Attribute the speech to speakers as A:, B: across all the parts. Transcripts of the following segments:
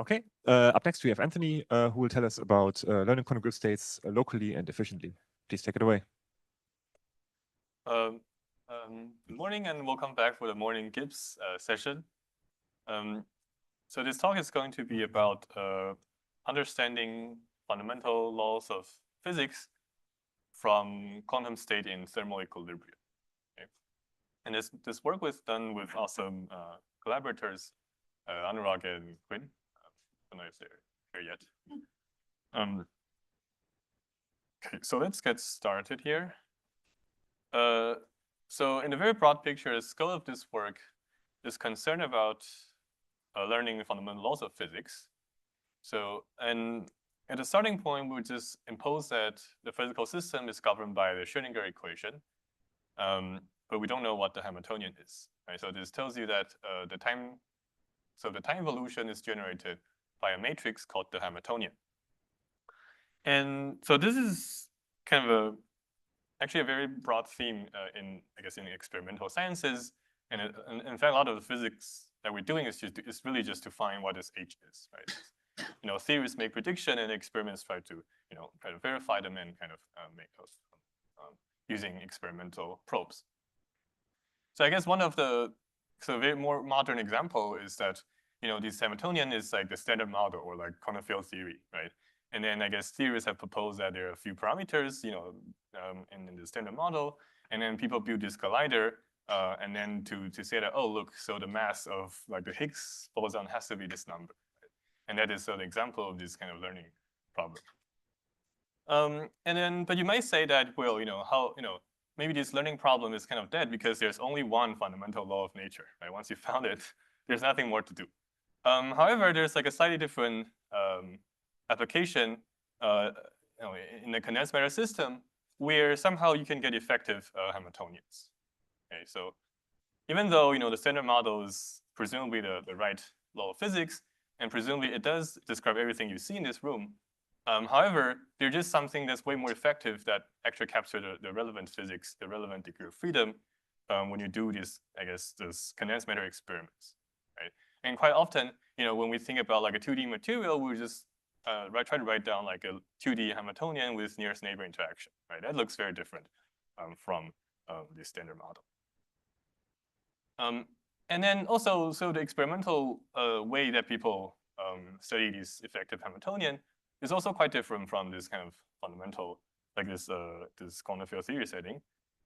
A: Okay, up next we have Anthony, who will tell us about learning quantum grid states locally and efficiently. Please take it away.
B: Good morning and welcome back for the morning Gibbs session. So this talk is going to be about understanding fundamental laws of physics from quantum state in thermal equilibrium. Okay. And this work was done with awesome collaborators, Anurag and Quynh. I don't know if they're here yet. Okay, so let's get started here. So in the very broad picture, the scope of this work is concerned about learning fundamental laws of physics. So, and at the starting point, we just impose that the physical system is governed by the Schrödinger equation, but we don't know what the Hamiltonian is. Right? So this tells you that the time evolution is generated by a matrix called the Hamiltonian. And so this is kind of actually a very broad theme in experimental sciences. And in fact, a lot of the physics that we're doing is really just to find what this H is, right? Theories make prediction and experiments try to verify them and kind of make those using experimental probes. So I guess one of the very more modern example is that this Hamiltonian is like the standard model or like quantum field theory, right? And then I guess theorists have proposed that there are a few parameters, in the standard model, and then people build this collider, and then to say that, oh look, so the mass of like the Higgs boson has to be this number, right? And that is an example of this kind of learning problem. But you might say that, well, maybe this learning problem is kind of dead because there's only one fundamental law of nature, right? Once you found it, there's nothing more to do. However, there's like a slightly different application in the condensed matter system where somehow you can get effective Hamiltonians. Okay, so even though the standard model is presumably the right law of physics, and presumably it does describe everything you see in this room, however, there's just something that's way more effective that actually captures the relevant physics, the relevant degree of freedom when you do this condensed matter experiments, right? And quite often, when we think about like a 2D material, we just try to write down like a 2D Hamiltonian with nearest neighbor interaction, right? That looks very different from the standard model. And then also, so the experimental way that people study this effective Hamiltonian is also quite different from this kind of fundamental, like this quantum field theory setting.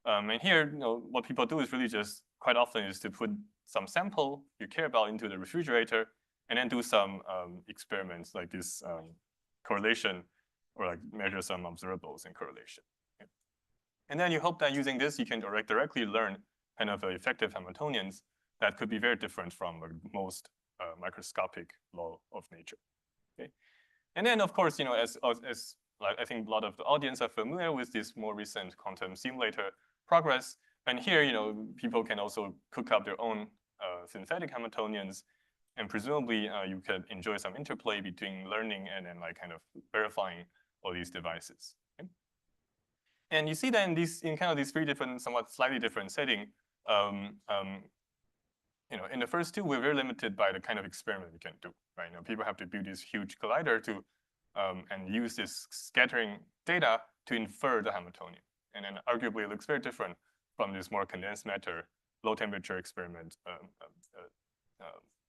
B: And here, what people do is really just quite often is to put some sample you care about into the refrigerator, and then do some experiments like this correlation, or like measure some observables in correlation. Okay. And then you hope that using this, you can directly learn kind of effective Hamiltonians that could be very different from most microscopic law of nature. Okay. And then, of course, as like I think a lot of the audience are familiar with this more recent quantum simulator progress. And here, people can also cook up their own synthetic Hamiltonians, and presumably you can enjoy some interplay between learning and then like kind of verifying all these devices. Okay? And you see that in kind of these three different, somewhat slightly different setting. In the first two, we're very limited by the kind of experiment we can do, right? People have to build this huge collider to and use this scattering data to infer the Hamiltonian. And then arguably it looks very different from this more condensed matter, low temperature experiment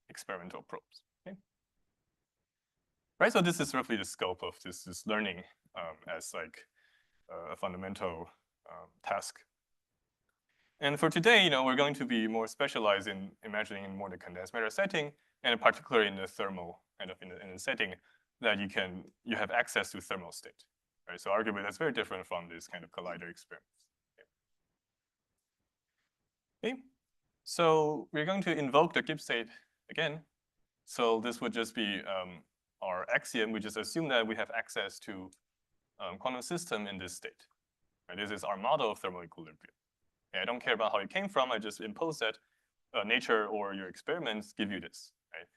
B: experimental probes. Okay? Right, so this is roughly the scope of this learning as like a fundamental task. And for today, we're going to be more specialized in imagining in more the condensed matter setting, and particularly in the thermal kind of in the setting that you have access to thermal state. Right, so arguably that's very different from this kind of collider experiments. Okay, so we're going to invoke the Gibbs state again. So this would just be our axiom. We just assume that we have access to quantum system in this state. Right? This is our model of thermal equilibrium. Okay, I don't care about how it came from. I just impose that nature or your experiments give you this. Right?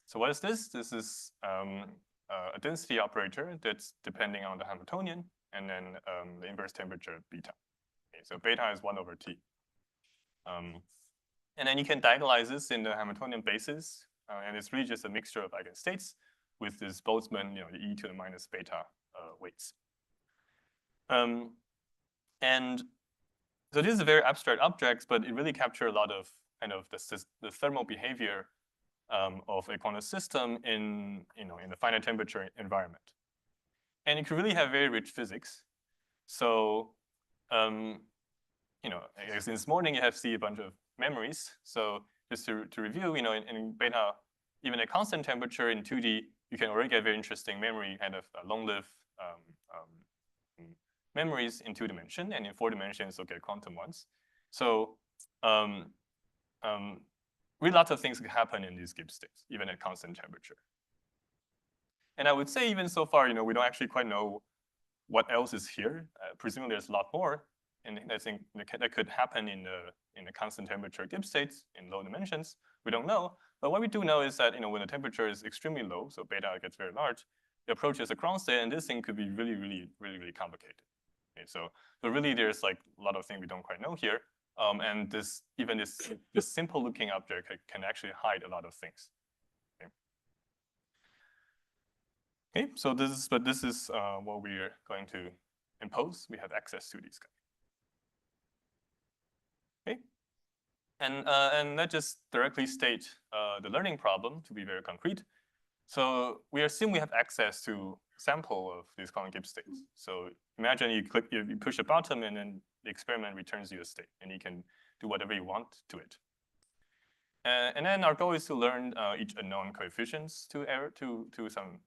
B: So what is this? This is a density operator that's depending on the Hamiltonian, and then the inverse temperature beta. Okay, so beta is 1/t. And then you can diagonalize this in the Hamiltonian basis, and it's really just a mixture of eigenstates. with this Boltzmann, e to the minus beta weights. And so this is a very abstract objects, but it really captures a lot of kind of the thermal behavior of a quantum system in the finite temperature environment. And it could really have very rich physics. So I guess this morning you have seen a bunch of memories. So just to review, in beta, even at constant temperature in 2D, you can already get very interesting memory, kind of long-lived memories in 2 dimensions, and in 4 dimensions, you'll get quantum ones. So really lots of things could happen in these Gibbs states, even at constant temperature. And I would say even so far, we don't actually quite know what else is here. Presumably there's a lot more, and I think that could happen in the constant temperature Gibbs states in low dimensions. We don't know, but what we do know is that when the temperature is extremely low, so beta gets very large, it approaches a ground state, and this thing could be really, really, really, really complicated. Okay, so really there's like a lot of things we don't quite know here, and this simple looking object can actually hide a lot of things. Okay, so this is what we're going to impose. We have access to these guys. Okay, and let's just directly state the learning problem to be very concrete. So we assume we have access to sample of these quantum Gibbs states. So imagine you push a button and then the experiment returns you a state, and you can do whatever you want to it. And then our goal is to learn each unknown coefficients to some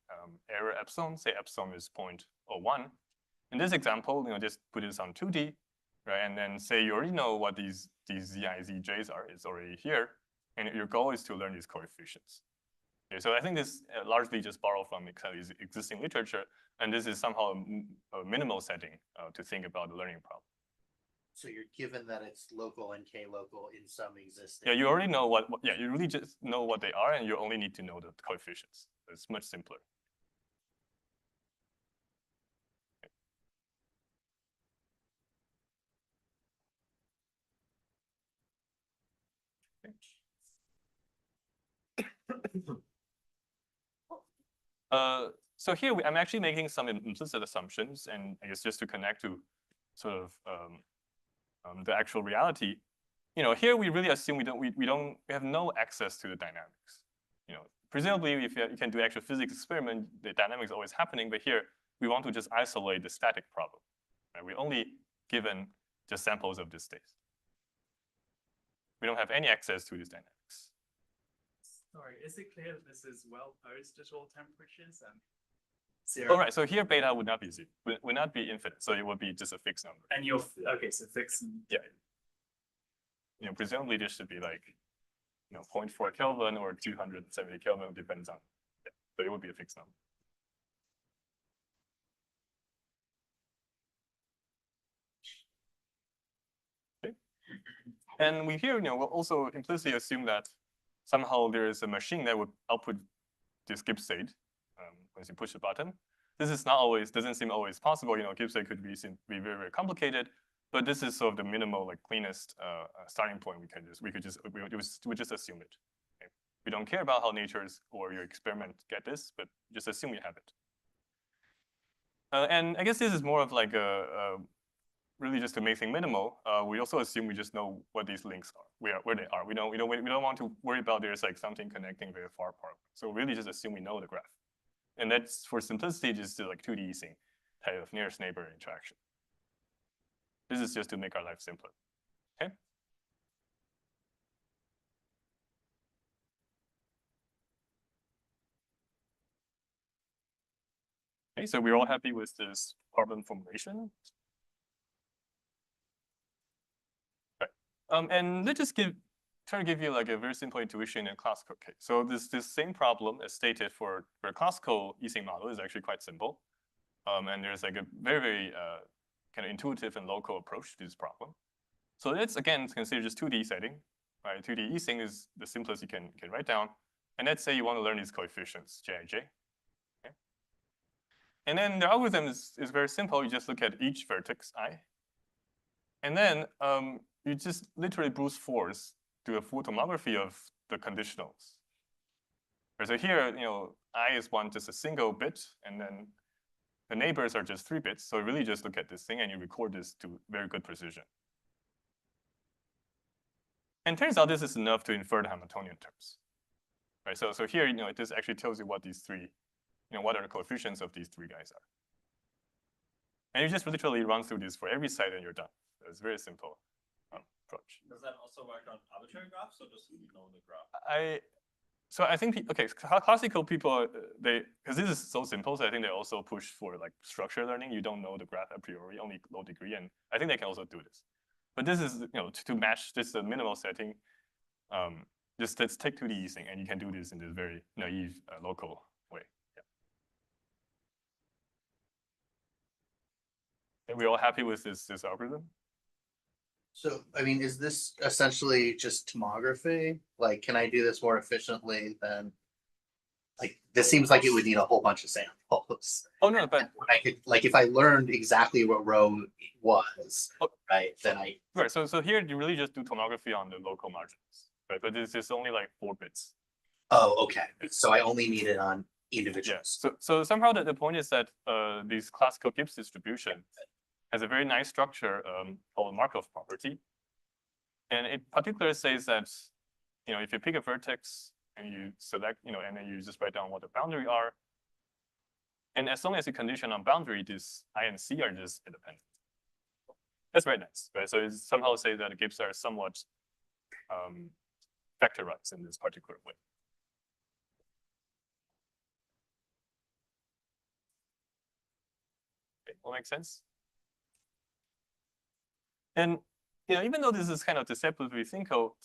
B: error epsilon. Say epsilon is 0.01. In this example, just put this on 2D, right? And then say you already know what these zi, zij's are. It's already here, and your goal is to learn these coefficients. Okay, so I think this largely just borrowed from existing literature, and this is somehow a minimal setting to think about the learning problem.
C: So you're given that it's local and k-local in some existing.
B: Yeah, you already know you really just know what they are, and you only need to know the coefficients. It's much simpler. So here I'm actually making some implicit assumptions, and I guess just to connect to sort of the actual reality. Here we really assume we have no access to the dynamics. Presumably if you can do actual physics experiment, the dynamics is always happening, but here we want to just isolate the static problem. Right? We're only given just samples of this state. We don't have any access to these dynamics.
D: Sorry, is it clear that this is well posed at all temperatures and zero?
B: All right, so here beta would not be zero, would not be infinite, so it would be just a fixed number.
D: And you're okay, so fixed.
B: Yeah. Presumably this should be like 0.4 Kelvin or 270 Kelvin, depends on. Yeah, so it would be a fixed number. Okay. And we here, we'll also implicitly assume that somehow there is a machine that would output this Gibbs state once you push the button. This is not always, doesn't seem always possible. Gibbs state could be very, very complicated, but this is sort of the minimal, cleanest starting point. We would just assume it. Okay? We don't care about how nature's or your experiment get this, but just assume you have it. And I guess this is more of like really just to make things minimal. We also assume we just know what these links are, where they are. We don't want to worry about there's something connecting very far apart. So really just assume we know the graph. And that's, for simplicity, just 2D easing type of nearest neighbor interaction. This is just to make our life simpler. Okay? Okay, so we're all happy with this problem formulation. Right. And let's just try to give you a very simple intuition in a classical case. So this same problem as stated for a classical Ising model is actually quite simple. And there's a very, very kind of intuitive and local approach to this problem. So let's again consider just 2D setting. Right? 2D Ising is the simplest you can write down. And let's say you want to learn these coefficients, Jij. Okay? And then the algorithm is very simple. You just look at each vertex I. And then you just literally brute force do a full tomography of the conditionals. Right, so here, I is just a single bit, and then the neighbors are just 3 bits. So really just look at this thing and you record this to very good precision. And turns out this is enough to infer the Hamiltonian terms. Right, so here, this actually tells you what these 3, what are the coefficients of these 3 guys are. And you just literally run through this for every site and you're done. It's a very simple approach.
E: Does that also work on arbitrary graphs, or just the graph?
B: So I think, okay, classical people, because this is so simple, so I think they also push for like structure learning. You don't know the graph a priori, only low degree, and I think they can also do this. But this is, to match this minimal setting, just let's take 2D thing, and you can do this in this very naive local way. Yeah. Are we all happy with this algorithm?
C: So, I mean, is this essentially just tomography? Like, can I do this more efficiently than, like, this seems like it would need a whole bunch of samples.
B: Oh, no, but
C: I could, like, if I learned exactly what rho was, right, then I.
B: Right, so here you really just do tomography on the local margins, right? But this is only like 4 bits.
C: Oh, okay. So I only need it on individuals.
B: Yeah. So somehow the point is that this classical Gibbs distribution has a very nice structure called Markoff property. And it particularly says that, if you pick a vertex and you select, and then you just write down what the boundary are. And as long as you condition on boundary, this I and C are just independent. That's very nice, right? So it somehow say that the Gibbs are somewhat vectorized in this particular way. Okay, will make sense? And even though this is kind of deceptively simple,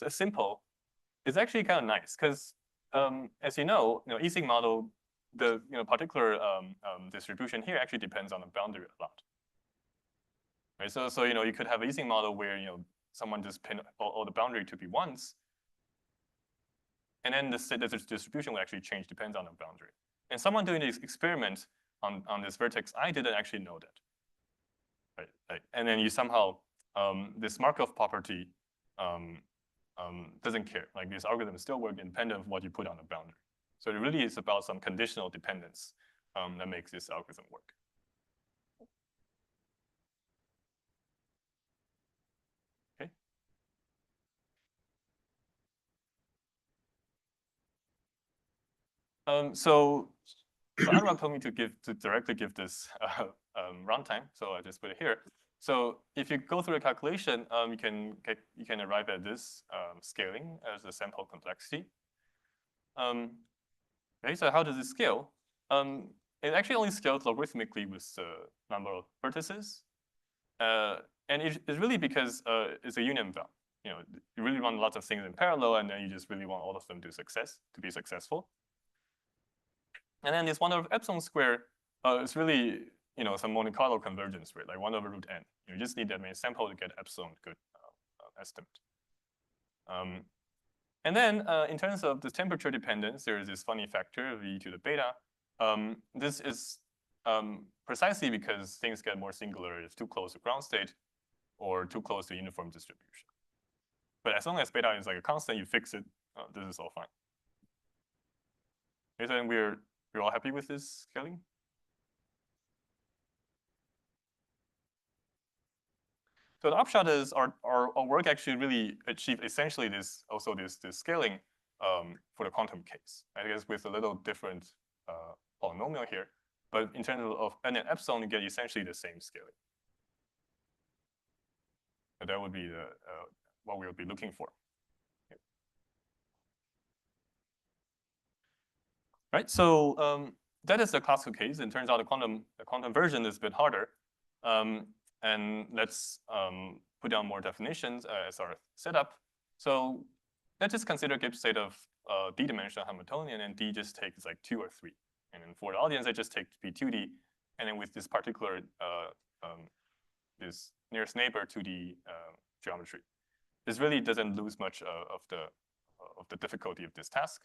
B: it's actually kind of nice because, as Ising model, the particular distribution here actually depends on the boundary a lot. Right? So you could have an Ising model where someone just pin all the boundary to be ones, and then the distribution will actually change depends on the boundary. And someone doing this experiment on this vertex I didn't actually know that. Right? And then you somehow this Markov property doesn't care. Like this algorithm still works independent of what you put on the boundary. So it really is about some conditional dependence that makes this algorithm work. Okay. So Anurag told me to directly give this runtime, so I just put it here. So if you go through the calculation, you can arrive at this scaling as a sample complexity. Okay, so how does it scale? It actually only scales logarithmically with the number of vertices, and it's really because it's a union bound. You really run lots of things in parallel, and then you just really want all of them to be successful. And then this 1 over epsilon square is really some Monte Carlo convergence rate, like 1 over root n. You just need that many samples to get epsilon good estimate. And then in terms of the temperature dependence, there is this funny factor v to the beta. This is precisely because things get more singular if too close to ground state or too close to uniform distribution. But as long as beta is like a constant, you fix it. This is all fine. Okay, so then we're all happy with this scaling. So the upshot is our work actually really achieved essentially this scaling for the quantum case. I guess with a little different polynomial here, but in terms of n and epsilon, you get essentially the same scaling. So that would be what we would be looking for. Okay. Right. So that is the classical case. It turns out the quantum version is a bit harder. And let's put down more definitions as our setup. So let's just consider Gibbs state of d-dimensional Hamiltonian, and d just takes like 2 or 3. And then for the audience, I just take p2d, and then with this particular this nearest neighbor 2D geometry, this really doesn't lose much of the difficulty of this task.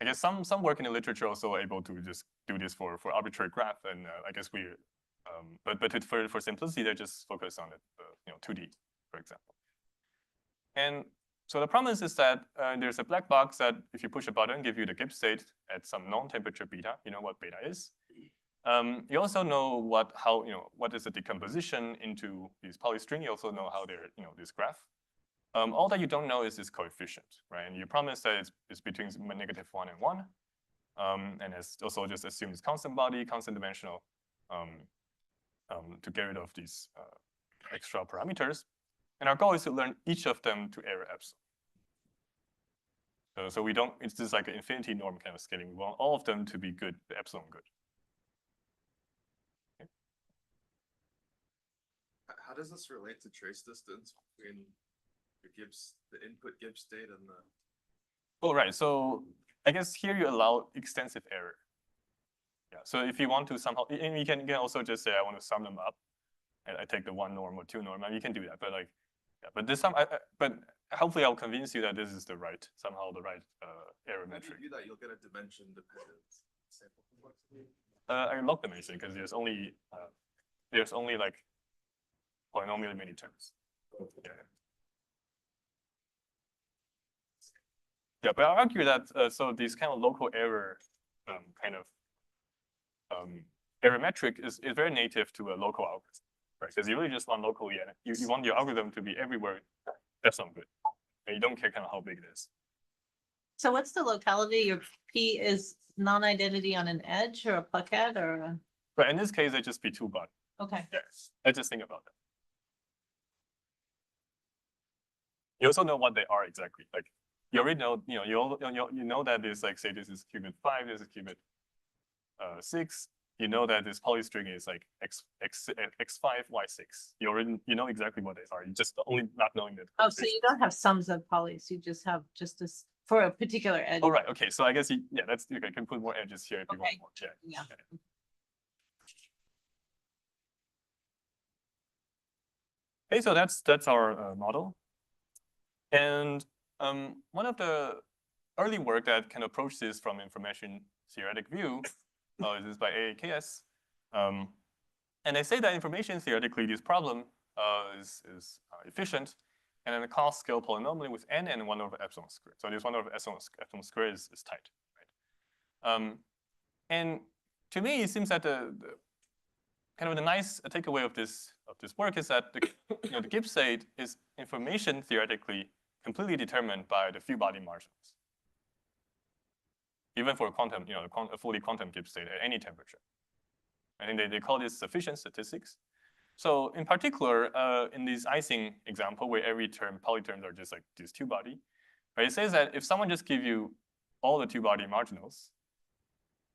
B: I guess some work in the literature also able to just do this for arbitrary graph, and I guess we, but for simplicity, they just focus on it, 2D, for example. And So the promise is that there's a black box that if you push a button, give you the Gibbs state at some known temperature beta. You know what beta is. You also know what is the decomposition into these polystring. You also know how they're this graph. All that you don't know is this coefficient, right? And you promise that it's between -1 and 1. And it's also just assume it's constant body, constant dimensional, to get rid of these extra parameters. And our goal is to learn each of them to error epsilon. So we don't, it's just like an infinity norm kind of scaling. We want all of them to be good, the epsilon good. Okay.
F: How does this relate to trace distance between the input Gibbs state and the...
B: Oh, right. So I guess here you allow extensive error. Yeah. So if you want to somehow, and you can also just say, I want to sum them up. And I take the 1 norm or 2 norm, and you can do that. But like, yeah, but this but hopefully I'll convince you that this is the right, somehow the right error metric.
F: If you do that, you'll get a dimension dependent sample complexity.
B: I log dimension because there's only like polynomially many terms. Yeah. Yeah, but I argue that so this kind of local error error metric is very native to a local algorithm, right? Because you really just want locally, and you want your algorithm to be everywhere. That's not good. And you don't care kind of how big it is.
G: So what's the locality? Your P is non-identity on an edge or a plaquette or a...
B: But in this case, it just be 2 body.
G: Okay.
B: Yes, I just think about that. You also know what they are exactly. Like you already know, you know that this, like, say this is qubit 5, this is qubit 6. You know that this polystring is like x5, y6. You know exactly what they are. You just only not knowing that.
G: Oh, so you don't have sums of polys. You just have just this for a particular edge.
B: Oh, right. Okay. So I guess that's okay. I can put more edges here if you want
G: Okay.
B: more. Yeah.
G: Yeah.
B: Okay, so that's our model. And one of the early work that can approach this from information theoretic view is by AAKS. And they say that information theoretically, this problem is efficient, and then the cost scale polynomially with n and 1 over epsilon squared. So this 1 over epsilon squared is tight, right? And to me, it seems that the kind of the nice takeaway of this work is that the Gibbs state is information theoretically completely determined by the few body marginals, even for a quantum, a fully quantum Gibbs state at any temperature. I think they call this sufficient statistics. So in particular, in this Ising example, where every term, polyterms are just like this 2 body, right? It says that if someone just give you all the 2 body marginals,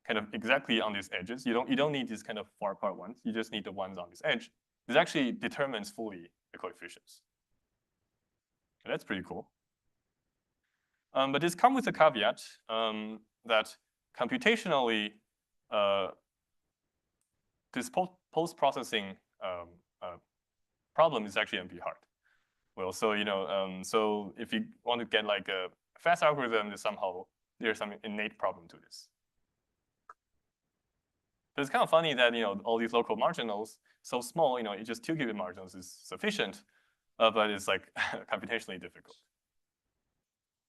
B: kind of exactly on these edges, you don't need these kind of far apart ones. You just need the ones on this edge. This actually determines fully the coefficients. And that's pretty cool. But this comes with a caveat that computationally, this post-processing problem is actually NP hard. Well, so so if you want to get like a fast algorithm, there's some innate problem to this. But it's kind of funny that all these local marginals so small, it's just 2 qubit marginals is sufficient, but it's like computationally difficult.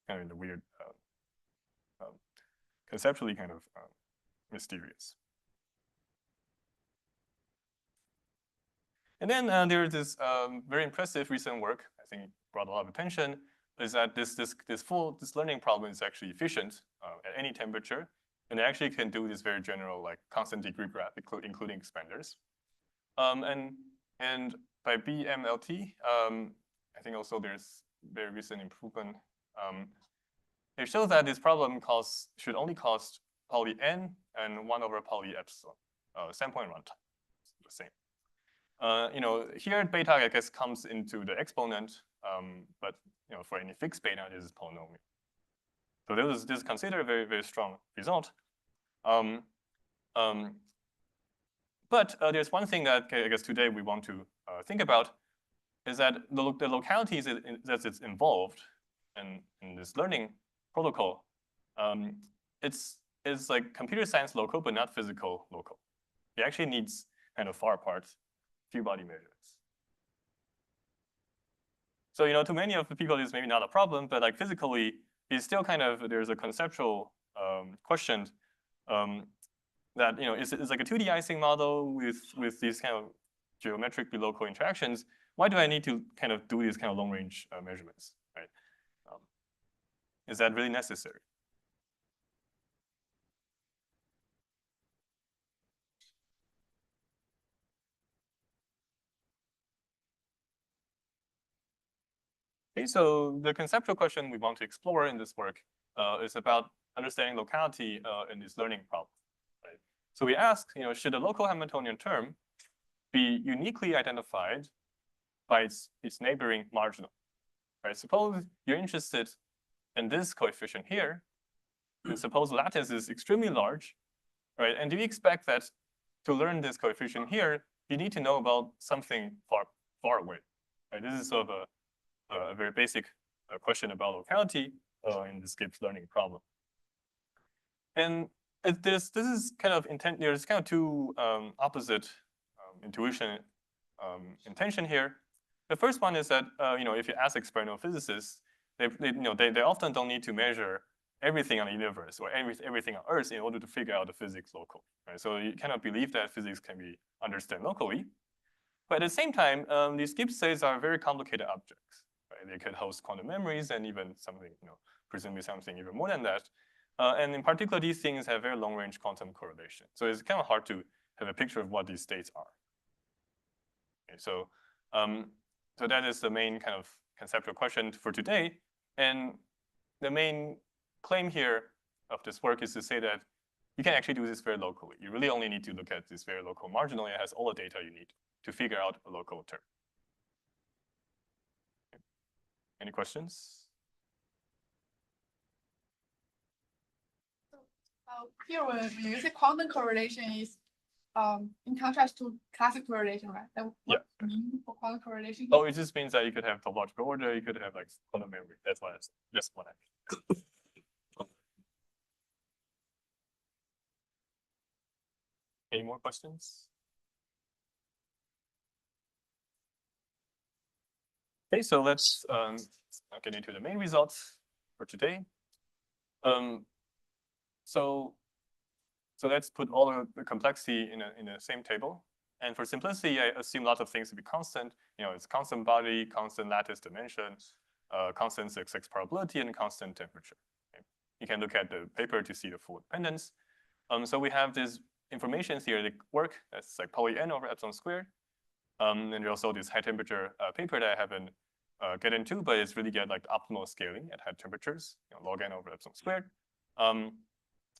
B: Kind of in the weird, conceptually kind of mysterious. And then there's this very impressive recent work, I think brought a lot of attention, is that this learning problem is actually efficient at any temperature. And they actually can do this very general, like constant degree graph, including expanders. And by BMLT, I think also there's very recent improvement. It shows that this problem should only cost poly n and 1 over poly epsilon, standpoint runtime, the same. Here beta, I guess, comes into the exponent, but for any fixed beta, this is polynomial. So this is considered a very, very strong result. But there's one thing that I guess today we want to think about is that the localities that's involved in this learning protocol, it's like computer science local, but not physical local. It actually needs kind of far apart few body measurements. So, you know, to many of the people, it's maybe not a problem, but like physically, it's still kind of, there's a conceptual question that, you know, it's like a 2D icing model with these kind of geometrically local interactions. Why do I need to kind of do these kind of long range measurements, right? Is that really necessary? Okay, so the conceptual question we want to explore in this work is about understanding locality in this learning problem. Right? So we ask, you know, should a local Hamiltonian term be uniquely identified by its neighboring marginal? Right? Suppose you're interested in this coefficient here, and suppose lattice is extremely large, right? And do you expect that to learn this coefficient here, you need to know about something far away? Right? This is sort of a very basic question about locality in this Gibbs learning problem. And this is kind of there's kind of two opposite intuition intention here. The first one is that you know, if you ask experimental physicists, they often don't need to measure everything on the universe or everything on Earth in order to figure out the physics local. Right? So you cannot believe that physics can be understood locally. But at the same time, these Gibbs states are very complicated objects. Right? They could host quantum memories and even something, you know, presumably something even more than that. And in particular, these things have very long-range quantum correlation. So it's kind of hard to have a picture of what these states are. Okay, so that is the main kind of conceptual question for today. And the main claim here of this work is to say that you can actually do this very locally. You really only need to look at this very local marginal. It has all the data you need to figure out a local term. Okay. Any questions?
H: Here we use a quantum correlation is in contrast to classic correlation, right? That what mean for quantum correlation?
B: Oh, it just means that you could have topological order, you could have like quantum memory. That's what I mean. Any more questions? Okay, so let's get into the main results for today. So let's put all the complexity in the same table. And for simplicity, I assume lots of things to be constant. You know, it's constant body, constant lattice dimension, constant XX probability, and constant temperature. Okay? You can look at the paper to see the full dependence. So we have these informations here that work. That's like poly n over epsilon squared. And there's also this high temperature paper that I haven't get into, but it's really get like optimal scaling at high temperatures, you know, log n over epsilon squared.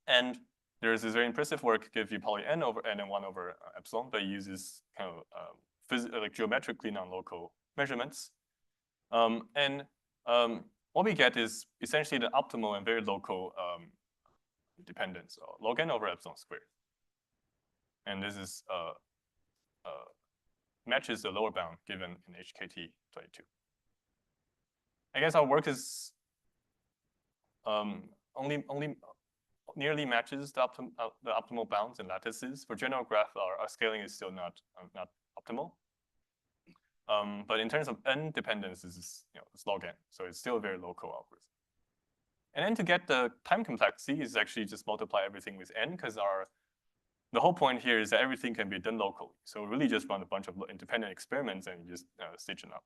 B: And there's this very impressive work, gives you poly n over n and 1 over epsilon, but it uses kind of like geometrically non-local measurements. What we get is essentially the optimal and very local dependence, log n over epsilon squared. And this is matches the lower bound given in HKT 22. I guess our work is only nearly matches the optimal bounds and lattices. For general graph, our scaling is still not optimal. But in terms of n dependence, this is, you know, it's log n, so it's still a very local algorithm. And then to get the time complexity is actually just multiply everything with n, because the whole point here is that everything can be done locally. So we really just run a bunch of independent experiments and you just stitch them up.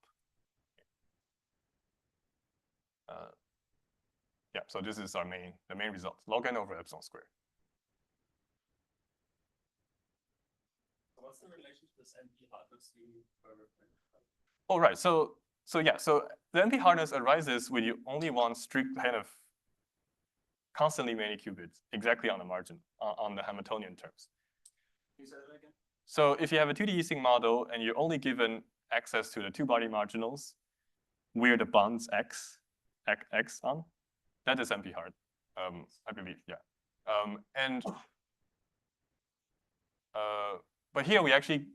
B: Yeah, so this is the main result, log n over epsilon squared.
E: What's the relation to this NP hardness you were referring to?
B: Oh, right. So the NP hardness arises when you only want strict kind of constantly many qubits exactly on the margin on the Hamiltonian terms.
E: Can you say that again?
B: So if you have a 2D Ising model and you're only given access to the two-body marginals where the bonds x on, that is NP hard, I believe, yeah. But here we actually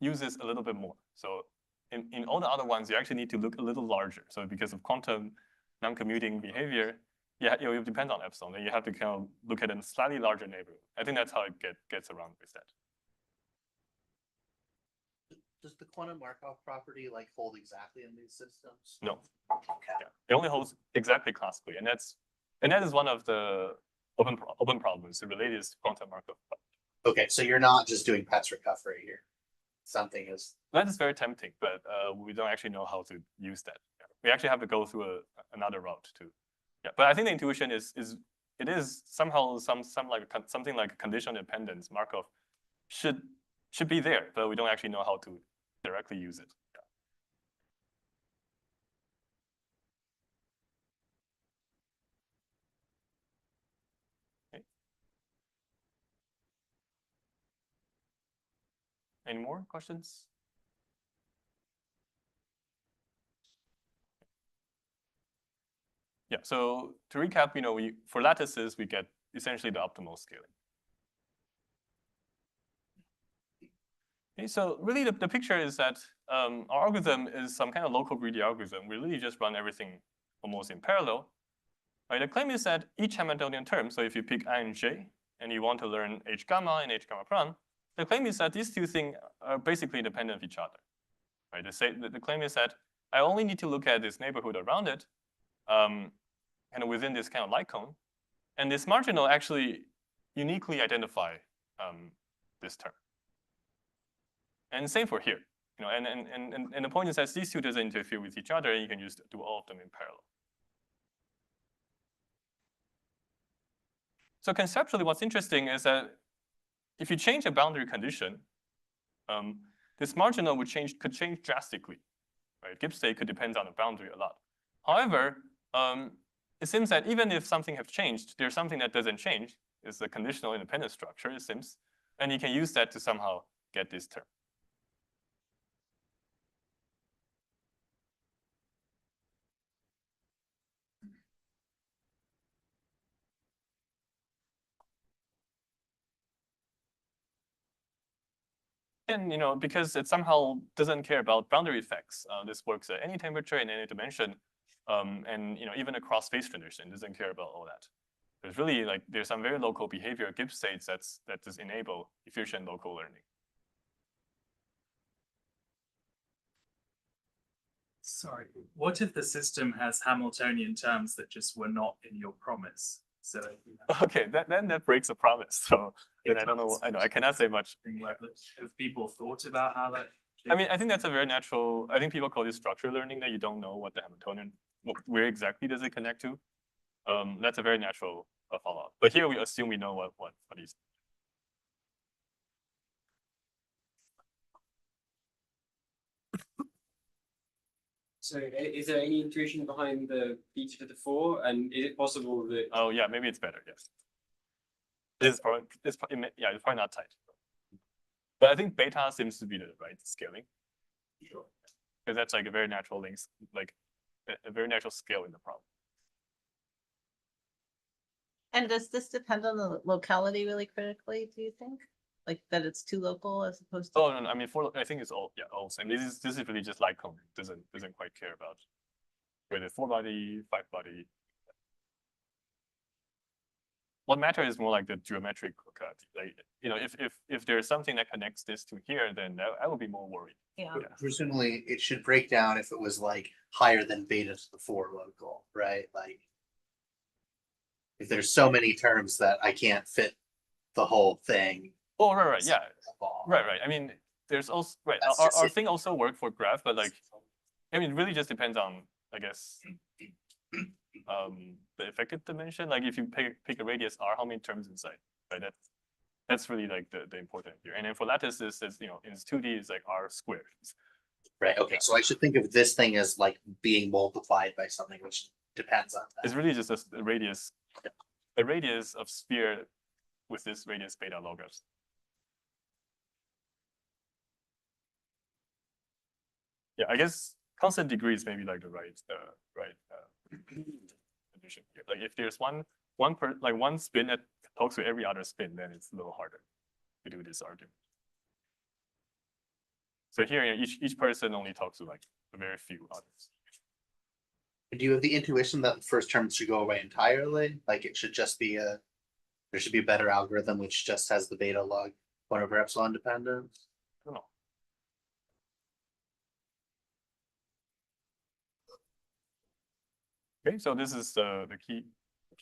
B: use this a little bit more. So in all the other ones, you actually need to look a little larger. So because of quantum non-commuting behavior, yeah, it depends on epsilon. Then you have to kind of look at a slightly larger neighborhood. I think that's how it gets around with that.
C: Does the quantum Markov property like hold exactly in these systems?
B: No.
C: Okay.
B: Yeah. It only holds exactly classically, and that is one of the open problems. The related is quantum Markov.
C: Okay, so you're not just doing Petz recovery here. Something is.
B: That is very tempting, but we don't actually know how to use that. Yeah. We actually have to go through another route too. Yeah, but I think the intuition is it is somehow something like conditional dependence. Markov should be there, but we don't actually know how to directly use it. Yeah. Okay. Any more questions? Yeah, so to recap, for lattices, we get essentially the optimal scaling. Okay, so really the picture is that our algorithm is some kind of local greedy algorithm. We really just run everything almost in parallel. Right, the claim is that each Hamiltonian term, so if you pick I and j, and you want to learn h gamma and h gamma prime, the claim is that these two things are basically independent of each other. Right, the claim is that I only need to look at this neighborhood around it, kind of within this kind of light cone, and this marginal actually uniquely identify this term. And same for here, and the point is that these two doesn't interfere with each other, and you can just do all of them in parallel. So conceptually, what's interesting is that if you change a boundary condition, this marginal could change drastically. Right, Gibbs state could depend on the boundary a lot. However, it seems that even if something has changed, there's something that doesn't change. It's the conditional independent structure, it seems, and you can use that to somehow get this term. And because it somehow doesn't care about boundary effects, this works at any temperature in any dimension, and even across phase transition, it doesn't care about all that. There's really there's some very local behavior Gibbs states that just enable efficient local learning.
D: Sorry, what if the system has Hamiltonian terms that just were not in your promise? So
B: okay, then that breaks the promise. So then I don't know. I cannot say much.
D: Have people thought about how that?
B: I mean, I think that's a very natural. I think people call this structural learning, that you don't know what the Hamiltonian, where exactly does it connect to. That's a very natural follow-up. But here we assume we know what is.
I: So is there any intuition behind the beta to the 4? And is it possible that...
B: Oh, yeah, maybe it's better, yes. It's probably not tight. But I think beta seems to be the right scaling. Sure. Because that's a very natural length, a very natural scale in the problem.
G: And does this depend on the locality really critically, do you think? Like that it's too local as opposed to?
B: Oh, no, I mean, I think it's all same. This is really just light cone. Doesn't quite care about whether 4-body, 5-body. What matters is more like the geometric locality. If there's something that connects this to here, then I would be more worried.
G: Yeah.
C: Presumably, it should break down if it was higher than beta to the 4 local, right? If there's so many terms that I can't fit the whole thing.
B: Oh, right, yeah, right. I mean, there's also our thing also work for graph, but I mean, it really just depends on, I guess, the effective dimension. If you pick a radius r, how many terms inside, right? That's really the important here. And then for lattices, in 2D, it's r squared.
C: Right. Okay. So I should think of this thing as being multiplied by something which depends on that.
B: It's really just a radius of sphere with this radius beta log s. Yeah, I guess constant degree is maybe the right condition here. If there's one spin that talks to every other spin, then it's a little harder to do this argument. So here, each person only talks to a very few others.
C: Do you have the intuition that the first term should go away entirely? It should just be there should be a better algorithm which just has the beta log 1/epsilon dependence?
B: I don't know. Okay, so this is the key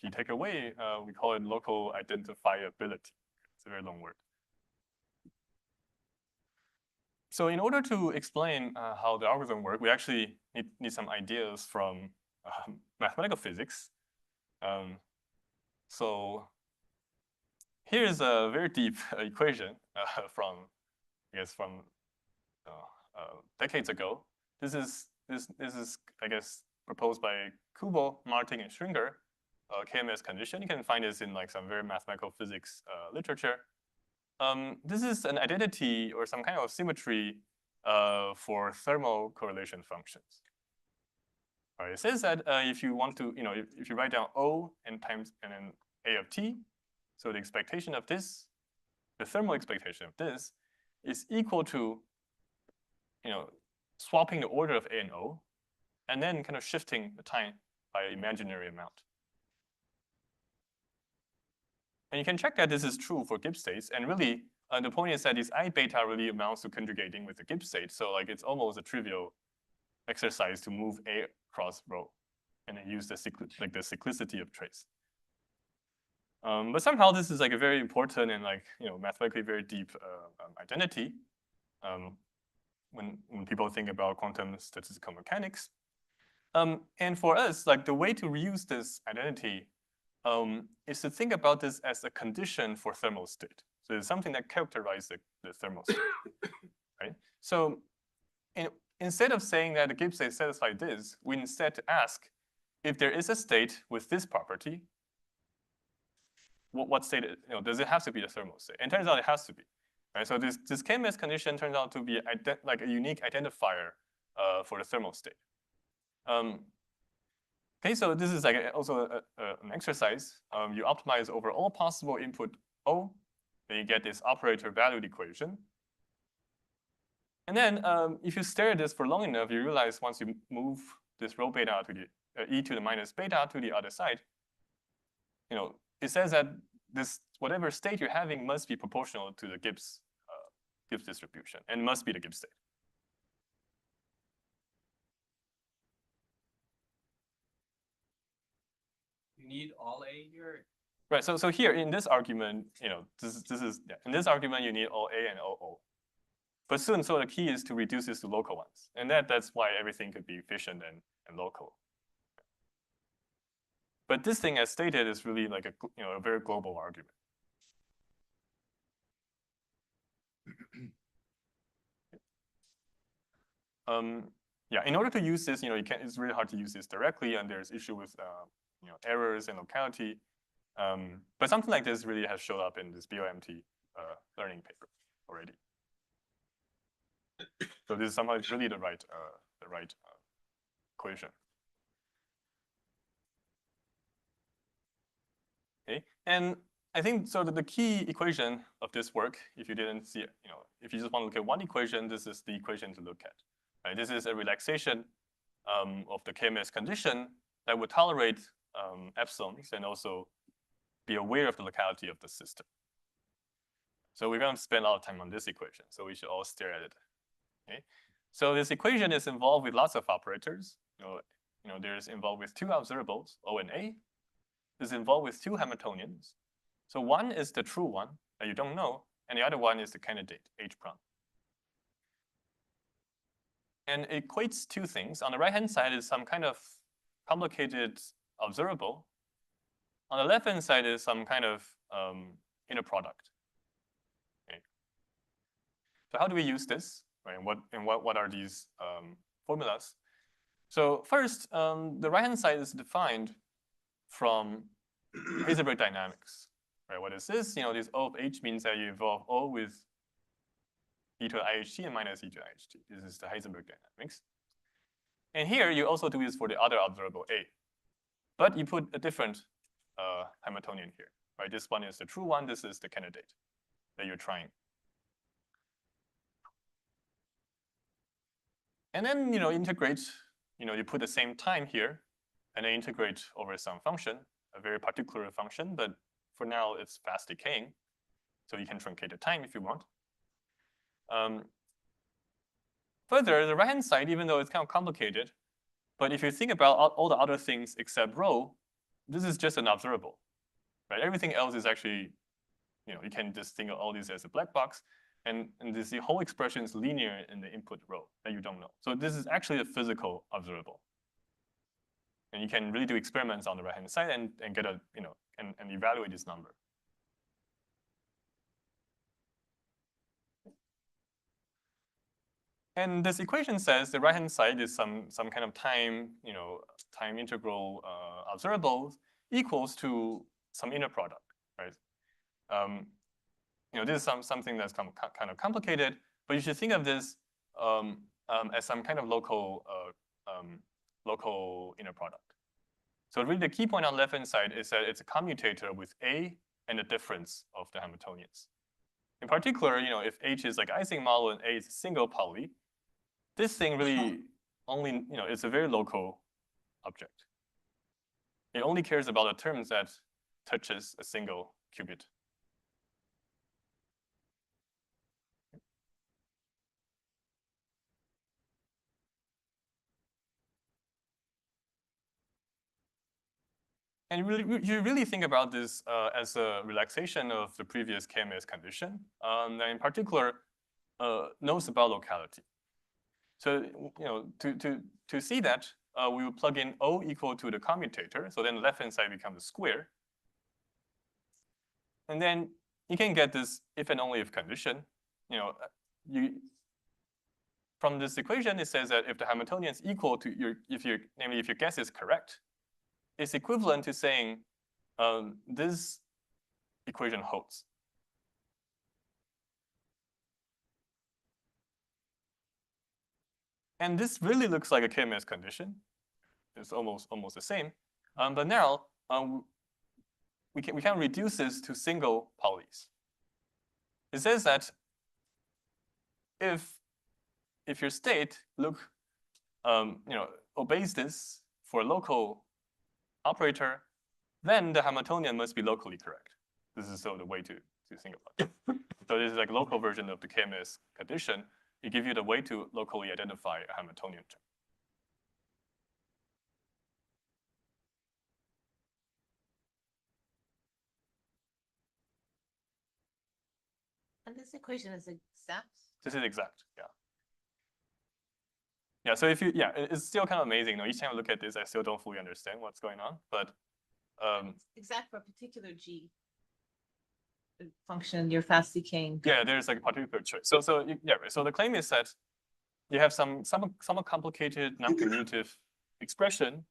B: takeaway. We call it local identifiability. It's a very long word. So in order to explain how the algorithm works, we actually need some ideas from mathematical physics. So here's a very deep equation from, I guess, from decades ago. This is, I guess, proposed by Kubo-Martin-Schwinger, KMS condition. You can find this in like some very mathematical physics literature. This is an identity or some kind of symmetry for thermal correlation functions. All right, it says that if you want to, if you write down O and then A of t, so the expectation of this, the thermal expectation of this, is equal to, swapping the order of A and O, and then kind of shifting the time by an imaginary amount. And you can check that this is true for Gibbs states. And really, the point is that this I beta really amounts to conjugating with the Gibbs state. So like it's almost a trivial exercise to move A across rho and then use the cyclicity of trace. But somehow this is like a very important and like mathematically very deep identity when people think about quantum statistical mechanics. And for us, like the way to reuse this identity is to think about this as a condition for thermal state. So it's something that characterizes the thermal state, right? So instead of saying that the Gibbs state satisfies this, we instead ask if there is a state with this property, what state, does it have to be the thermal state? And it turns out it has to be, right? So this KMS condition turns out to be like a unique identifier for the thermal state. Okay, so this is like also an exercise. You optimize over all possible input O, then you get this operator valued equation. And then if you stare at this for long enough, you realize once you move this rho beta to the e to the minus beta to the other side, it says that this whatever state you're having must be proportional to the Gibbs distribution and must be the Gibbs state.
I: You need all A here.
B: Right. So here in this argument, this is in this argument you need all A and all O. But soon, so the key is to reduce this to local ones, and that's why everything could be efficient and local. But this thing, as stated, is really like a very global argument. Yeah, in order to use this, it's really hard to use this directly, and there's issue with errors and locality. But something like this really has showed up in this BOMT learning paper already. So this is somehow really the right equation. Okay, and I think so that the key equation of this work, if you didn't see it, if you just want to look at one equation, this is the equation to look at. Right? This is a relaxation of the KMS condition that would tolerate epsilons and also be aware of the locality of the system. So we're going to spend a lot of time on this equation, so we should all stare at it. Okay, so this equation is involved with lots of operators. There's involved with two observables, O and A. Is involved with two Hamiltonians. So one is the true one that you don't know, and the other one is the candidate, H prime. And it equates two things. On the right-hand side is some kind of complicated observable. On the left-hand side is some kind of inner product. Okay. So how do we use this? Right? And what are these formulas? So first, the right-hand side is defined from Heisenberg dynamics. Right? What is this? This O of H means that you involve O with e to the IHT and minus e to the IHT. This is the Heisenberg dynamics. And here you also do this for the other observable A. But you put a different Hamiltonian here. Right? This one is the true one. This is the candidate that you're trying. And then integrate. You put the same time here, and then integrate over some function, a very particular function. But for now, it's fast decaying, so you can truncate the time if you want. Further, the right-hand side, even though it's kind of complicated, But if you think about all the other things except rho, this is just an observable, right? Everything else is actually, you can just think of all this as a black box, and the whole expression is linear in the input row that you don't know. So this is actually a physical observable. And you can really do experiments on the right-hand side and get a, and evaluate this number. And this equation says the right-hand side is some kind of time, time integral observable equals to some inner product, right? This is something that's kind of complicated, but you should think of this as some kind of local inner product. So really the key point on the left-hand side is that it's a commutator with A and the difference of the Hamiltonians. In particular, if H is like Ising model and A is a single poly, this thing really only, it's a very local object. It only cares about the terms that touches a single qubit. And you really think about this as a relaxation of the previous KMS condition, and in particular, knows about locality. So to see that, we will plug in O equal to the commutator. So then the left-hand side becomes a square. And then you can get this if and only if condition. From this equation, it says that if the Hamiltonian is equal to namely if your guess is correct, it's equivalent to saying this equation holds. And this really looks like a KMS condition. It's almost the same. But now we can reduce this to single polys. It says that if your state obeys this for a local operator, then the Hamiltonian must be locally correct. This is the way to think about it. So this is like a local version of the KMS condition. It gives you the way to locally identify a Hamiltonian term.
G: And this equation is exact?
B: This is exact, yeah. Yeah, so it's still kind of amazing. Each time I look at this, I still don't fully understand what's going on, but
G: it's exact for a particular G function, you're fast decaying.
B: Yeah, there's like a particular choice. So the claim is that you have some somewhat complicated non-commutative expression,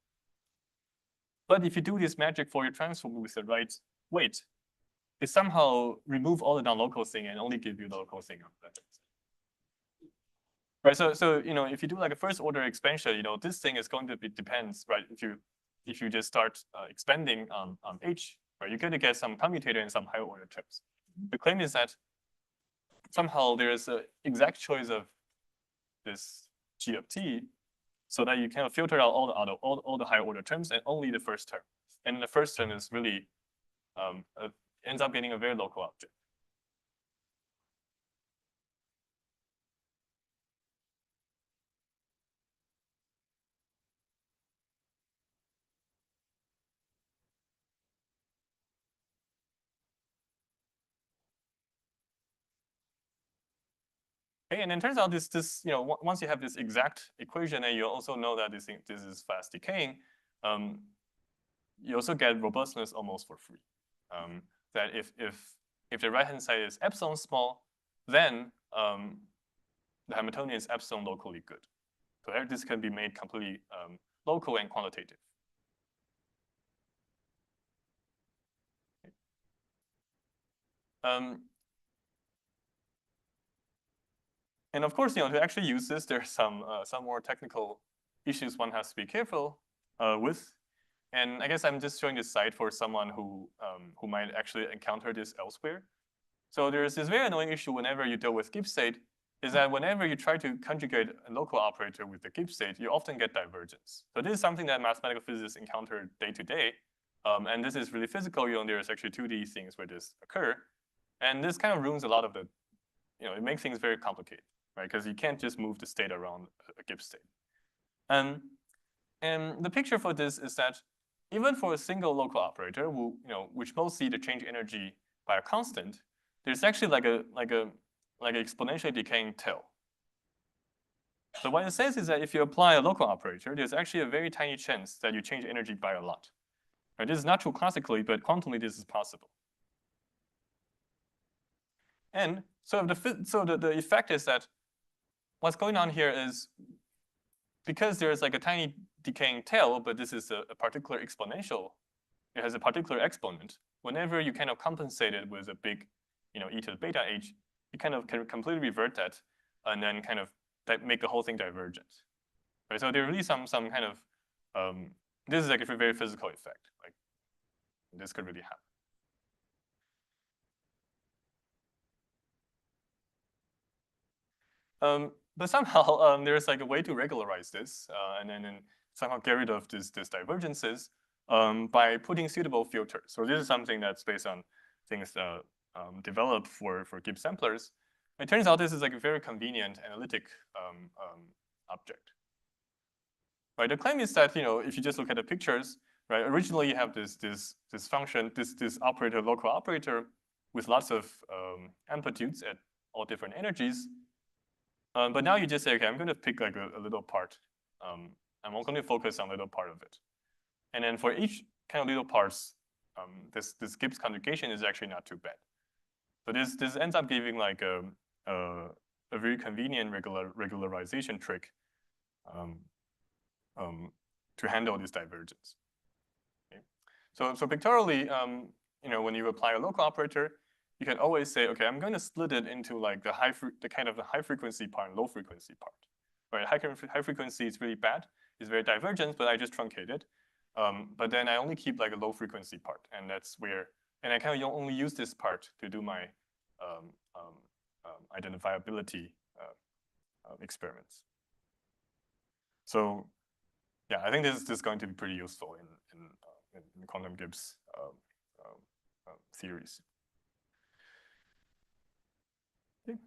B: but if you do this magic Fourier transform with the right weight, it somehow remove all the non-local thing and only give you the local thing. Right. So if you do like a first order expansion, this thing is going to depends, right? If you just start expanding on H, right, you're going to get some commutator and some higher order terms. The claim is that somehow there is an exact choice of this G of T, so that you can filter out all the higher order terms and only the first term. And the first term is really ends up getting a very local object. Okay, and it turns out this once you have this exact equation, and you also know that this is fast decaying, you also get robustness almost for free. That if the right-hand side is epsilon small, then the Hamiltonian is epsilon locally good. So this can be made completely local and quantitative. And of course, to actually use this, there's some more technical issues one has to be careful with. And I guess I'm just showing this site for someone who might actually encounter this elsewhere. So there's this very annoying issue whenever you deal with Gibbs state, is that whenever you try to conjugate a local operator with the Gibbs state, you often get divergence. So this is something that mathematical physicists encounter day to day. And this is really physical. There's actually 2D things where this occur. And this kind of ruins a lot of the, it makes things very complicated, right? Because you can't just move the state around a Gibbs state. And the picture for this is that even for a single local operator, which most see the change energy by a constant, there's actually like an exponentially decaying tail. So what it says is that if you apply a local operator, there's actually a very tiny chance that you change energy by a lot. Right? This is not true classically, but quantumly this is possible. And so the effect is that what's going on here is because there's like a tiny decaying tail, but this is a particular exponential. It has a particular exponent. Whenever you kind of compensate it with a big, e to the beta h, you kind of can completely revert that, and then kind of make the whole thing divergent. Right? So there's really some kind of this is like a very physical effect. Like this could really happen. But somehow there's like a way to regularize this, and then somehow get rid of these divergences by putting suitable filters. So this is something that's based on things developed for Gibbs samplers. It turns out this is like a very convenient analytic object. Right? The claim is that if you just look at the pictures, right? Originally you have this function, this operator, local operator, with lots of amplitudes at all different energies. But now you just say, okay, I'm going to pick like a little part. I'm going to focus on a little part of it. And then for each kind of little parts, this Gibbs conjugation is actually not too bad. So this ends up giving like a very convenient regularization trick to handle this divergence. Okay. So pictorially, when you apply a local operator, you can always say, okay, I'm going to split it into like the kind of the high frequency part and low frequency part. Right, high frequency is really bad. It's very divergent, but I just truncate it. But then I only keep like a low frequency part, and that's where, and I kind of only use this part to do my identifiability experiments. So yeah, I think this is going to be pretty useful in quantum Gibbs theories. Okay.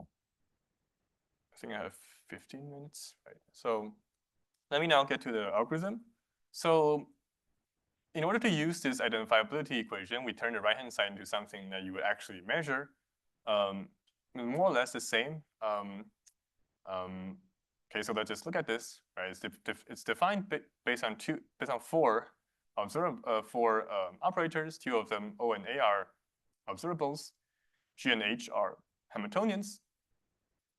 B: I think I have 15 minutes, right? So let me now get to the algorithm. So in order to use this identifiability equation, we turn the right-hand side into something that you would actually measure, more or less the same. Okay, so let's just look at this, right? It's defined based on four operators. Two of them, O and A, are observables. G and H are Hamiltonians.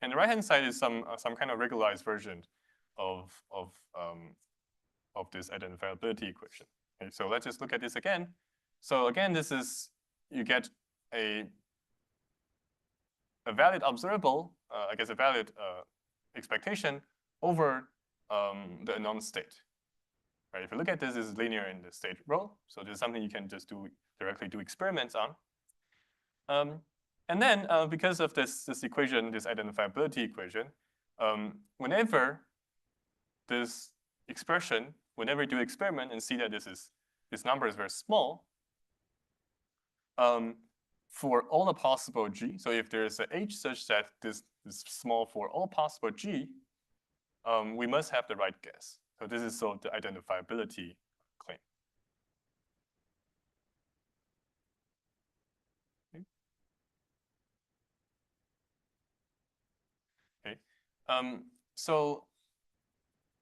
B: And the right-hand side is some kind of regularized version of this identifiability equation. Okay, so let's just look at this again. So again, this is, you get a valid observable, I guess a valid expectation over the unknown state. Right? If you look at this, is linear in the state row. So this is something you can just directly do experiments on. And then because of this equation, this identifiability equation, whenever this expression, whenever you do experiment and see that this number is very small, for all the possible G, so if there's a H such that this is small for all possible G, we must have the right guess. So this is sort of the identifiability claim. Okay. So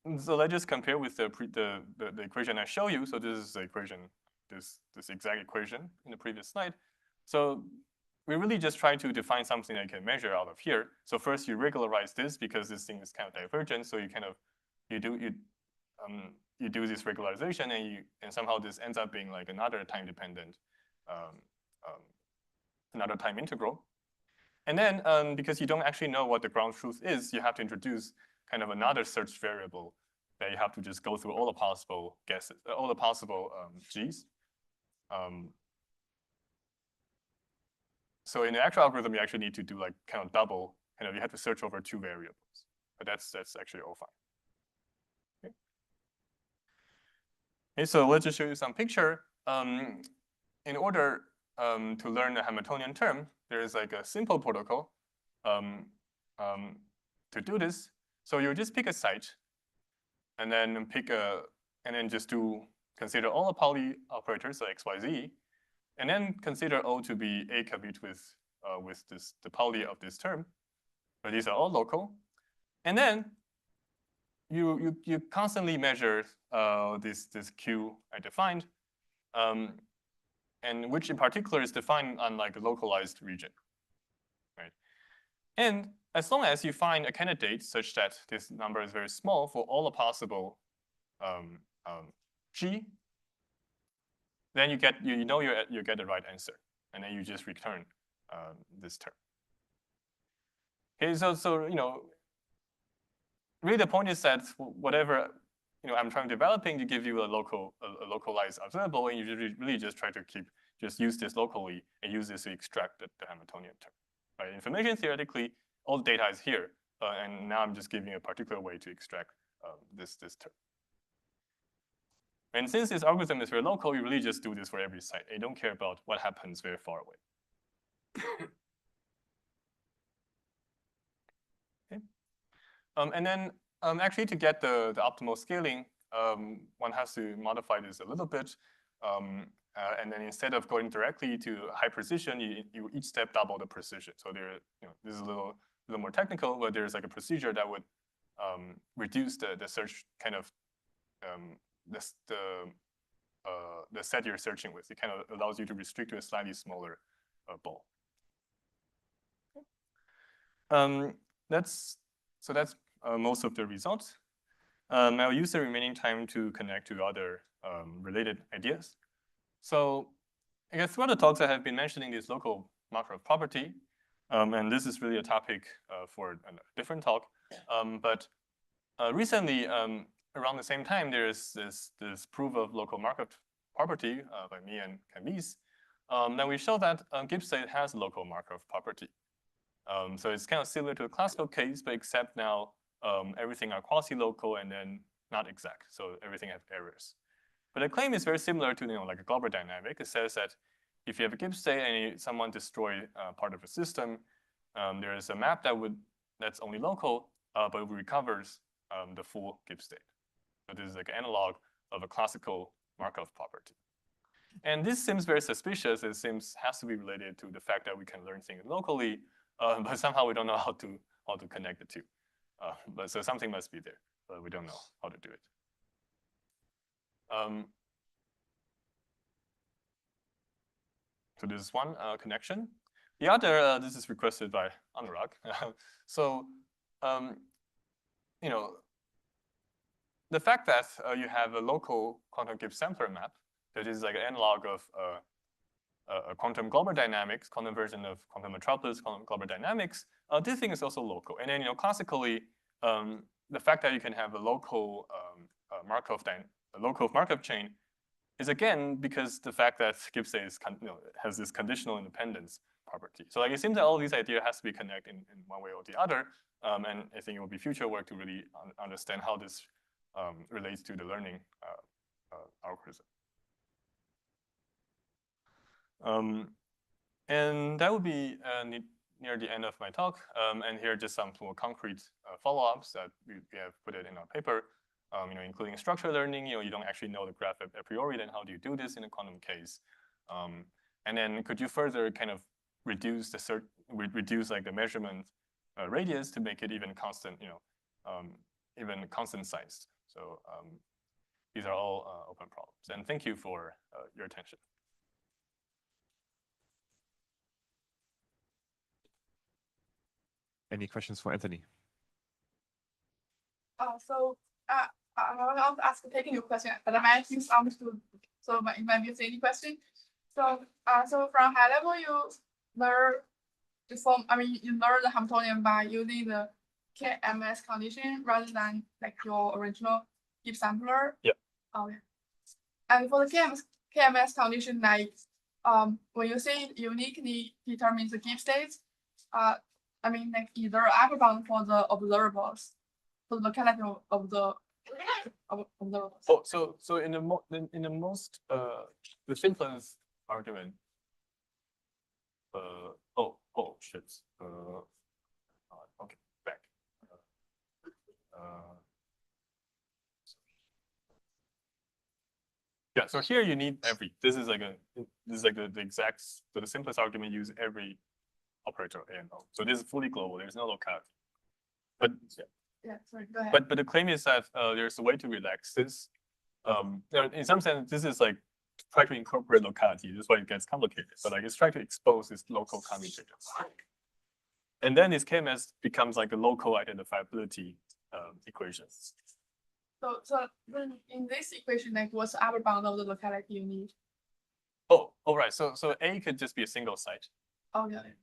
B: let's just compare with the equation I show you. So this is the equation, this exact equation in the previous slide. So we really just try to define something that you can measure out of here. So first you regularize this because this thing is kind of divergent. So you kind of you do this regularization, and somehow this ends up being like another time dependent, another time integral. And then because you don't actually know what the ground truth is, you have to introduce kind of another search variable that you have to just go through all the possible guesses, all the possible G's. So in the actual algorithm, you actually need to do like kind of double, you have to search over two variables, but that's actually all fine. Okay. Okay, so let's just show you some picture. In order to learn the Hamiltonian term, there is like a simple protocol to do this. So you just pick a site, and then pick a, and then just consider all the Pauli operators, so X, Y, Z, and then consider O to be a qubit with the Pauli of this term. But these are all local, and then you constantly measure this Q I defined, and which in particular is defined on like a localized region, right? And as long as you find a candidate such that this number is very small for all the possible G, then you get you get the right answer, and then you just return this term. Okay, so really the point is that whatever I'm trying developing to give you a localized observable, and you really just try to just use this locally and use this to extract the Hamiltonian term. Right? Information theoretically, all the data is here, and now I'm just giving a particular way to extract this term. And since this algorithm is very local, you really just do this for every site. You don't care about what happens very far away. Okay. And then actually to get the optimal scaling, one has to modify this a little bit. And then instead of going directly to high precision, you each step double the precision. So this is a little more technical, but there's like a procedure that would reduce the search kind of the set you're searching with. It kind of allows you to restrict to a slightly smaller ball. That's most of the results. I'll use the remaining time to connect to other related ideas. So I guess throughout the talks I have been mentioning this local Markov property, and this is really a topic for a different talk. But recently, around the same time, there's this proof of local Markov property by me and Quynh. Then we show that Gibbs state has a local Markov property. So it's kind of similar to a classical case, but except now everything are quasi-local and then not exact. So everything has errors. But the claim is very similar to like a Glauber dynamic. It says that if you have a Gibbs state and someone destroy part of a system, there is a map that's only local, but it recovers the full Gibbs state. So this is like an analog of a classical Markov property. And this seems very suspicious. It has to be related to the fact that we can learn things locally, but somehow we don't know how to connect the two. But so something must be there, but we don't know how to do it. So this is one connection. The other, this is requested by Anurag. So, the fact that you have a local quantum Gibbs sampler map that is like an analog of a quantum Glauber dynamics, quantum version of quantum metropolis, quantum Glauber dynamics, this thing is also local. And then, classically, the fact that you can have a local Markov chain is again because the fact that Gibbs state has this conditional independence property. So like it seems that all these ideas has to be connected in one way or the other. And I think it will be future work to really understand how this relates to the learning algorithm. And that would be near the end of my talk. And here are just some more concrete follow-ups that we have put it in our paper, including structured learning. You don't actually know the graph a priori, then how do you do this in a quantum case? And then could you further kind of reduce like the measurement radius to make it even constant, even constant sized. So these are all open problems. And thank you for your attention.
A: Any questions for Anthony?
H: I want to ask a technical question, but I might misunderstood. So it might be any question. So from high level, you learn you learn the Hamiltonian by using the KMS condition rather than like your original Gibbs sampler.
B: Yeah.
H: Okay. And for the KMS condition, like when you say it uniquely determines the Gibbs states, like either upper bound for the observables, for the locality of the observables.
B: Oh, so in the most the simplest argument. Shit. Okay, back. Yeah, so here you need every. This is like the exact. So the simplest argument use every operator A and O. So this is fully global. There's no locality. But yeah.
H: Yeah, sorry, go ahead.
B: But the claim is that there's a way to relax this. In some sense, this is like try to incorporate locality. This is why it gets complicated. But like it's trying to expose this local commutator. And then this KMS becomes like a local identifiability equation.
H: So then in this equation, like what's the upper bound of the locality you need?
B: Oh, right. So A could just be a single site.
H: Oh, got it.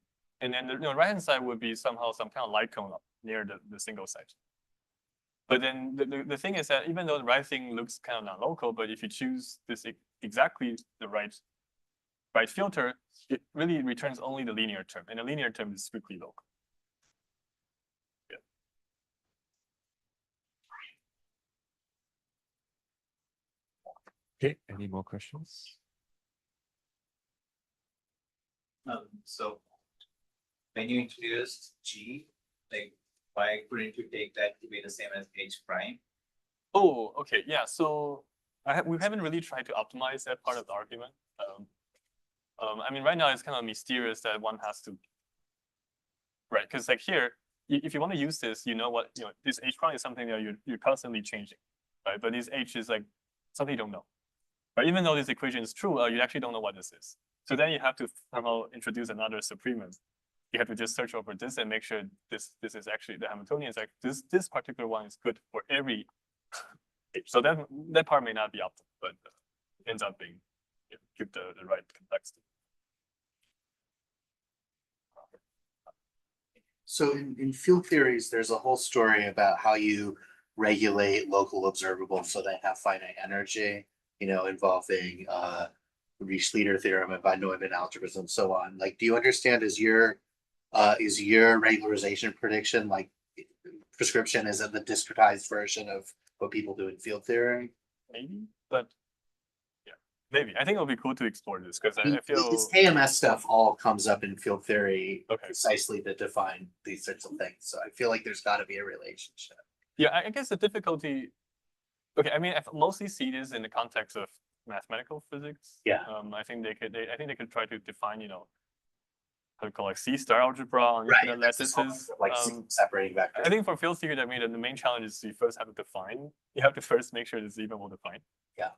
B: And then the right hand side would be somehow some kind of light cone up near the single site. But then the thing is that even though the right thing looks kind of non-local, but if you choose this exactly the right filter, it really returns only the linear term, and the linear term is strictly local. Yeah.
A: Okay, any more questions?
E: So when you introduced G, like why couldn't you take that to be the same as H prime?
B: Oh, okay, yeah. So we haven't really tried to optimize that part of the argument. I mean, right now it's kind of mysterious that one has to, right? Because like here, if you want to use this, you know what, this H prime is something that you're constantly changing, right? But this H is like something you don't know, right? Even though this equation is true, you actually don't know what this is. So then you have to somehow introduce another supremum. You have to just search over this and make sure this is actually the Hamiltonians. Like this particular one is good for every H. So that part may not be optimal, but ends up being give the right complexity.
C: So in field theories, there's a whole story about how you regulate local observables so they have finite energy, involving Riesz-Leiter theorem and von Neumann algebras and so on. Like, do you understand, is your regularization prediction like prescription? Is it the discretized version of what people do in field theory?
B: Maybe, but yeah, maybe. I think it'll be cool to explore this because I feel
C: this KMS stuff all comes up in field theory
B: okay.
C: precisely to define these sorts of things. So I feel like there's got to be a relationship.
B: Yeah, I guess the difficulty. Okay, I mean, I mostly see this in the context of mathematical physics.
C: Yeah.
B: I think they could try to define, how to call like C-star algebra on
C: Right.
B: infinite lattices.
C: Like separating vectors.
B: I think for field theory, the main challenge is you first have to define. You have to first make sure it's even well defined.
C: Yeah.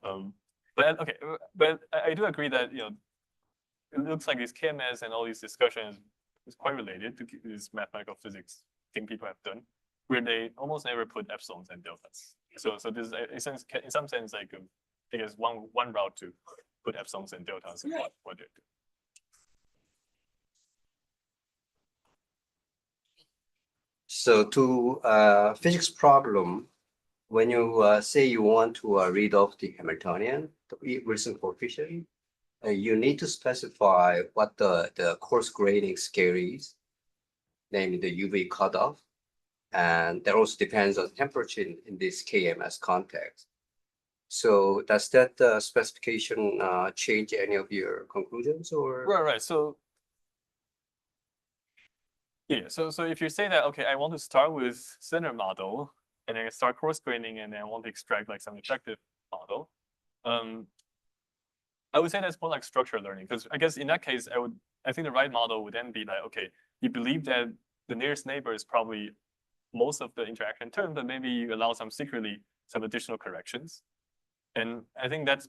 B: But okay, but I do agree that it looks like this KMS and all these discussions is quite related to this mathematical physics thing people have done, where they almost never put epsilons and deltas. So this is in some sense like I guess one route to put epsilons and deltas in what they're doing.
J: So to physics problem, when you say you want to read off the Hamiltonian, the Wilson coefficient, you need to specify what the coarse graining scale is, namely the UV cutoff. And that also depends on temperature in this KMS context. So does that specification change any of your conclusions or?
B: Right. So yeah, so if you say that, okay, I want to start with standard model and then start coarse graining and then I want to extract like some effective model, I would say that's more like structured learning, because I guess in that case, I think the right model would then be like, okay, you believe that the nearest neighbor is probably most of the interaction term, but maybe you allow some additional corrections. And I think that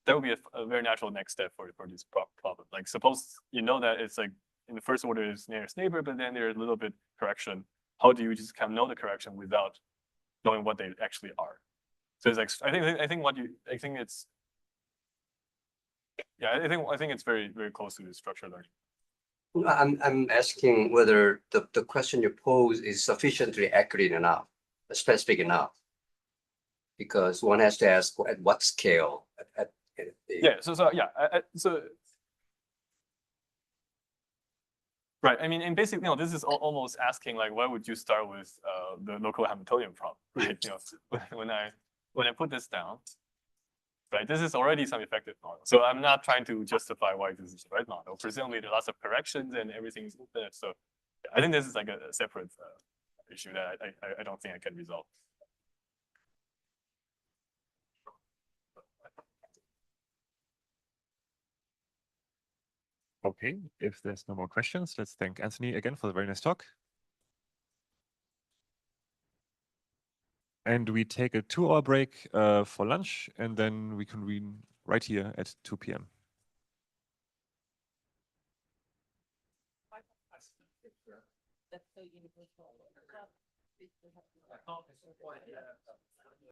B: would be a very natural next step for this problem. Like suppose that it's like in the first order is nearest neighbor, but then there's a little bit correction. How do you just kind of know the correction without knowing what they actually are? So it's like I think it's very, very close to the structured learning.
J: I'm asking whether the question you pose is sufficiently accurate enough, specific enough, because one has to ask at what scale.
B: Yeah. So right. I mean, and basically, this is almost asking like, why would you start with the local Hamiltonian problem? Right? When I put this down, right, this is already some effective model. So I'm not trying to justify why this is the right model. Presumably, there are lots of corrections and everything's there. So I think this is like a separate issue that I don't think I can resolve.
A: Okay, if there's no more questions, let's thank Anthony again for the very nice talk. And we take a 2-hour break for lunch, and then we convene right here at 2 p.m.
G: That's so universal.